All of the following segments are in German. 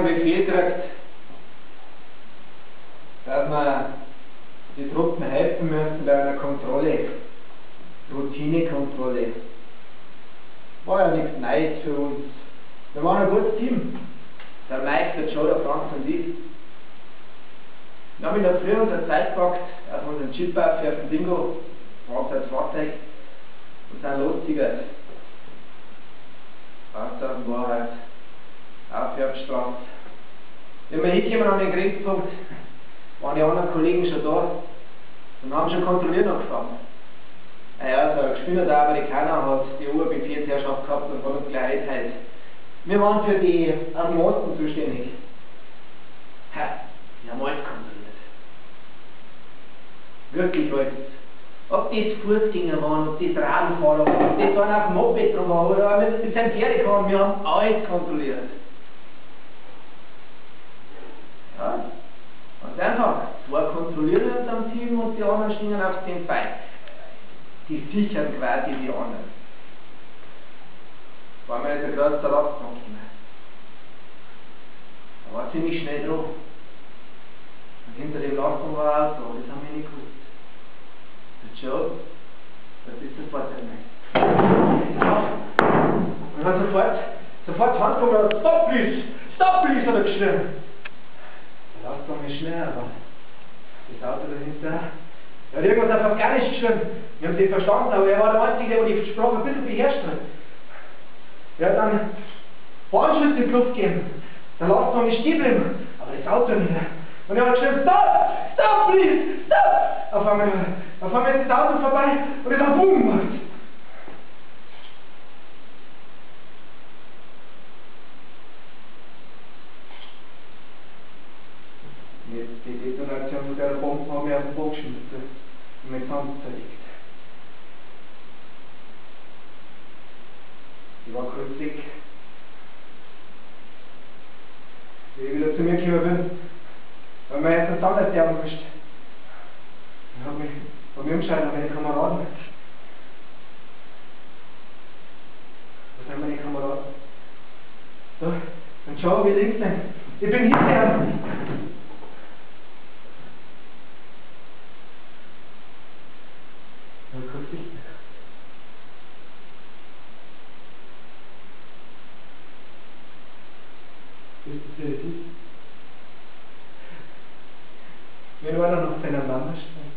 einen Befehl gekriegt, dass wir die Truppen helfen müssen bei einer Kontrolle, Routinekontrolle. War ja nichts Neues für uns. Wir waren ein gutes Team. Der Mike, der Joe, der Franz und ich. Wir haben in der Früh unsere Zeit gepackt, auf unseren Chip auf für den Bingo, als Fahrzeug, und sind losgetigert. Aus der Wahrheit, Aufwärtsstraße. Wenn wir hinkommen an den Grenzpunkt, waren die anderen Kollegen schon da und haben schon kontrolliert noch gefragt. Naja, so ein gespielter Amerikaner hat die Oberbefehlsherrschaft gehabt und hat uns gleich geteilt. Wir waren für die Armosten zuständig. Wir haben alles kontrolliert. Wirklich alles. Ob das Fußgänger waren, ob das Radfahrer waren, ob das waren auf dem Moped drum waren oder mit seinem Pferd gefahren, wir haben alles kontrolliert. Ja, ganz einfach. Zwei kontrollieren uns am Team und die anderen stehen auf den Bein. Die sichern quasi die anderen. War mir jetzt ein großer Salat gekommen. Da war ziemlich schnell dran. Und hinter dem Lastwagen war ein Auto, das haben wir nicht gewusst. Der Joe, das ist sofort ein und dann sofort Hand kommen und Stop please! Stop please! Hat er geschrien. Der Lastwagen ist schnell, aber das Auto dahinter. Er hat irgendwas auf Afghanisch geschrieben. Wir haben es nicht verstanden, aber er war der Einzige, der die Sprache ein bisschen beherrscht hat. Er hat dann Warnschüsse in die Luft gegeben. Der Lastwagen ist stehen geblieben, aber das Auto nicht. Und er hat geschrieben, Stop! Stop, please! Stop! Auf einmal ist das Auto vorbei und es hat Boom gemacht. Die Detonation von der Bombe haben wir auf den Boden geschmissen und mit Sand zerlegt. Die war kurz weg. Wie ich wieder zu mir gekommen bin, weil mir jetzt ein Sand sterben müsste. Ich habe mich umgeschaut nach meinen Kameraden. Wo sind meine Kameraden? So, und schau, wie links sind. Ich bin hinterher. Wisst ihr, wie das ist? Wenn einer noch seiner Mama schreit.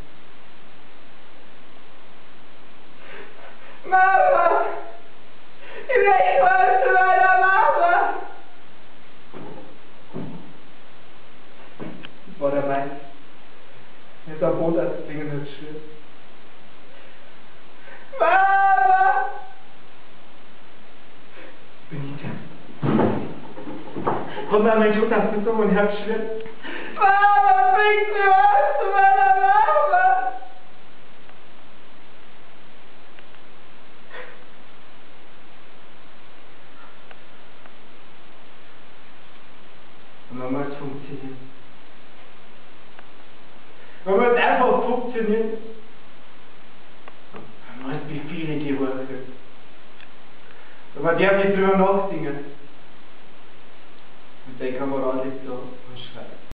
Mama! Ich will nicht zu meiner Mama! Das war der Mike. Er ist am Boden als Ding und geschrien. Mama! Bin ich da? Und dann mein Schutz gezogen und ich hab geschrien. Mama, bring mir was zu meiner Mama! Und Mama hat funktioniert. Mama hat einfach funktioniert. Mama hat Befehle geworfen. Aber der hat nicht drüber nachdenken. Und der Kamerad liegt da und schreit.